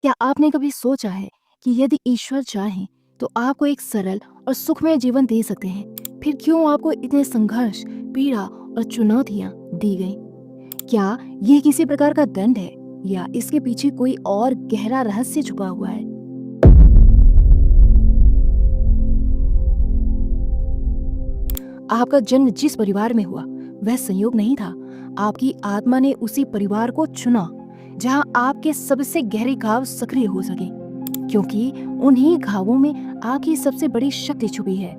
क्या आपने कभी सोचा है कि यदि ईश्वर चाहें तो आपको एक सरल और सुखमय जीवन दे सकते हैं, फिर क्यों आपको इतने संघर्ष, पीड़ा और चुनौतियां दी गई? क्या यह किसी प्रकार का दंड है या इसके पीछे कोई और गहरा रहस्य छुपा हुआ है? आपका जन्म जिस परिवार में हुआ वह संयोग नहीं था। आपकी आत्मा ने उसी परिवार को चुना जहां आपके सबसे गहरे घाव सक्रिय हो सके, क्योंकि उन्हीं घावों में आपकी सबसे बड़ी शक्ति छुपी है।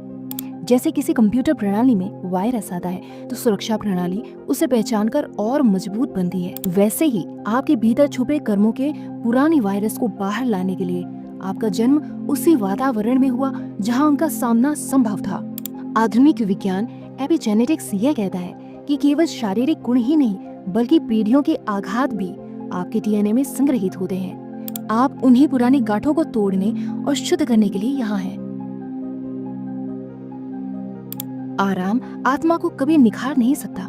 जैसे किसी कंप्यूटर प्रणाली में वायरस आता है तो सुरक्षा प्रणाली उसे पहचानकर और मजबूत बनती है, वैसे ही आपके भीतर छुपे कर्मों के पुराने वायरस को बाहर लाने के लिए आपका जन्म उसी वातावरण में हुआ जहां उनका सामना संभव था। आधुनिक विज्ञान एपिजेनेटिक्स यह कहता है कि केवल शारीरिक गुण ही नहीं बल्कि पीढ़ियों के आघात भी आपके डीएनए में संग्रहित होते हैं। आप उन्हीं पुरानी गांठों को तोड़ने और शुद्ध करने के लिए यहाँ हैं। आराम आत्मा को कभी निखार नहीं सकता।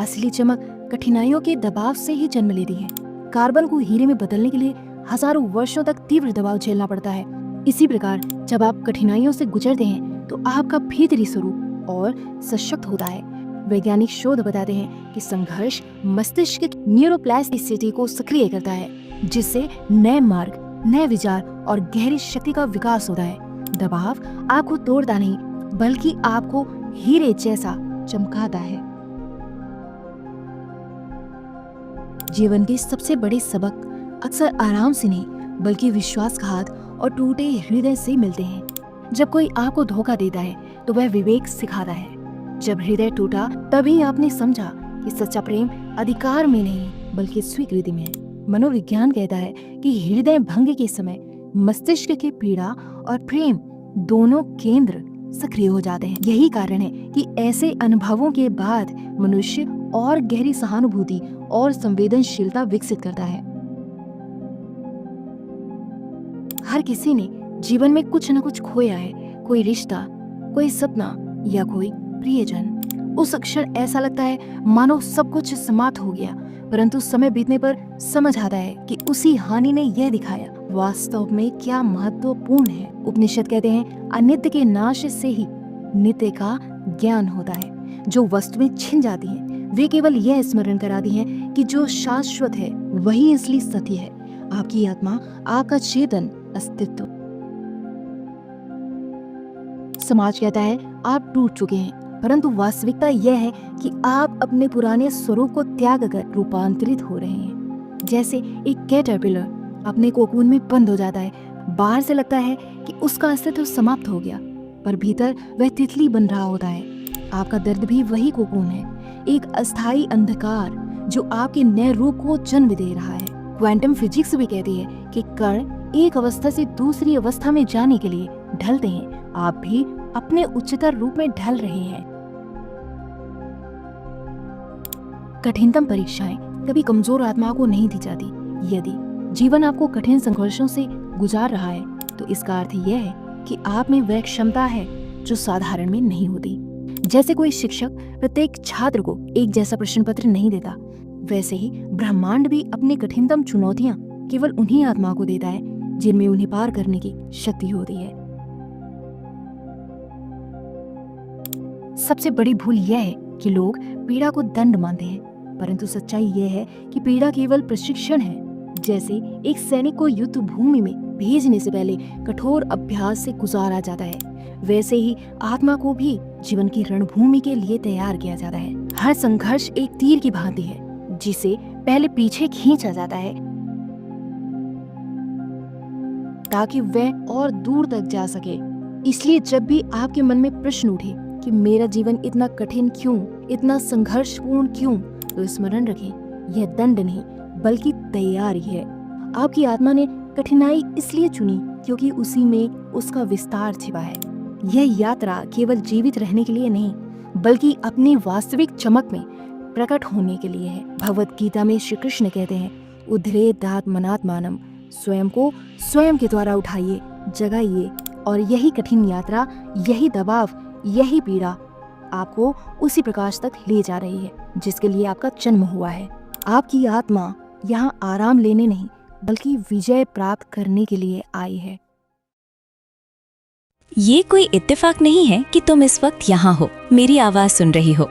असली चमक कठिनाइयों के दबाव से ही जन्म लेती है। कार्बन को हीरे में बदलने के लिए हजारों वर्षों तक तीव्र दबाव झेलना पड़ता है। इसी प्रकार जब आप कठिनाइयों से गुजरते हैं तो आपका भीतरी स्वरूप और सशक्त होता है। वैज्ञानिक शोध बताते हैं कि संघर्ष मस्तिष्क की न्यूरोप्लास्टिसिटी को सक्रिय करता है, जिससे नए मार्ग, नए विचार और गहरी शक्ति का विकास होता है। दबाव आपको तोड़ता नहीं बल्कि आपको हीरे जैसा चमकाता है। जीवन के सबसे बड़े सबक अक्सर आराम से नहीं बल्कि विश्वासघात और टूटे हृदय से मिलते हैं। जब कोई आपको धोखा देता है तो वह विवेक सिखाता है। जब हृदय टूटा तभी आपने समझा कि सच्चा प्रेम अधिकार में नहीं बल्कि स्वीकृति में है। मनोविज्ञान कहता है कि हृदय भंग के समय मस्तिष्क के पीड़ा और प्रेम दोनों केंद्र सक्रिय हो जाते हैं। यही कारण है कि ऐसे अनुभवों के बाद मनुष्य और गहरी सहानुभूति और संवेदनशीलता विकसित करता है। हर किसी ने जीवन में कुछ न कुछ खोया है, कोई रिश्ता, कोई सपना या कोई प्रियजन। उस क्षण ऐसा लगता है मानो सब कुछ समाप्त हो गया, परंतु समय बीतने पर समझ आता है कि उसी हानि ने यह दिखाया वास्तव में क्या महत्वपूर्ण है। उपनिषद कहते हैं अनित्य के नाश से ही नित्य का ज्ञान होता है। जो वस्तुएं छिन जाती हैं वे केवल यह स्मरण कराती हैं कि जो शाश्वत है वही असली सत्य है, आपकी आत्मा, आपका चेतन अस्तित्व। समाज कहता है आप टूट चुके हैं, परंतु वास्तविकता यह है कि आप अपने पुराने स्वरूप को त्याग कर रूपांतरित हो रहे हैं। जैसे एक कैटरपिलर अपने कोकून में बंद हो जाता है। बाहर से लगता है कि उसका अस्तित्व समाप्त हो गया, पर भीतर वह तितली बन रहा होता है। आपका दर्द भी वही कोकून है, एक अस्थायी अंधकार जो आपके नए रूप को जन्म दे रहा है। क्वांटम फिजिक्स भी कहती है कि कण एक अवस्था से दूसरी अवस्था में जाने के लिए ढलते हैं। आप भी अपने उच्चतर रूप में ढल रहे हैं। कठिनतम परीक्षाएं कभी कमजोर आत्मा को नहीं दी जाती। यदि जीवन आपको कठिन संघर्षों से गुजार रहा है तो इसका अर्थ यह है कि आप में वह क्षमता है जो साधारण में नहीं होती। जैसे कोई शिक्षक प्रत्येक छात्र को एक जैसा प्रश्न पत्र नहीं देता, वैसे ही ब्रह्मांड भी अपनी कठिनतम चुनौतियां केवल उन्हीं आत्मा को देता है जिनमें उन्हें पार करने की शक्ति होती है। सबसे बड़ी भूल यह है कि लोग पीड़ा को दंड मानते हैं, परंतु सच्चाई यह है कि पीड़ा केवल प्रशिक्षण है। जैसे एक सैनिक को युद्ध भूमि में भेजने से पहले कठोर अभ्यास से गुजारा जाता है, वैसे ही आत्मा को भी जीवन की रणभूमि के लिए तैयार किया जाता है। हर संघर्ष एक तीर की भांति है जिसे पहले पीछे खींचा जाता है ताकि वह और दूर तक जा सके। इसलिए जब भी आपके मन में प्रश्न उठे कि मेरा जीवन इतना कठिन क्यों, इतना संघर्षपूर्ण क्यों, तो स्मरण रखें यह दंड नहीं बल्कि तैयारी है। आपकी आत्मा ने कठिनाई इसलिए चुनी क्योंकि उसी में उसका विस्तार छिपा है। यह यात्रा केवल जीवित रहने के लिए नहीं बल्कि अपनी वास्तविक चमक में प्रकट होने के लिए है। भगवत गीता में श्री कृष्ण कहते हैं उद्धरेदात्मनात्मानम, स्वयं को स्वयं के द्वारा उठाइए, जगाइए। और यही कठिन यात्रा, यही दबाव, यही पीड़ा आपको उसी प्रकाश तक ले जा रही है जिसके लिए आपका जन्म हुआ है। आपकी आत्मा यहाँ आराम लेने नहीं बल्कि विजय प्राप्त करने के लिए आई है। ये कोई इत्तेफाक नहीं है कि तुम इस वक्त यहाँ हो, मेरी आवाज सुन रही हो।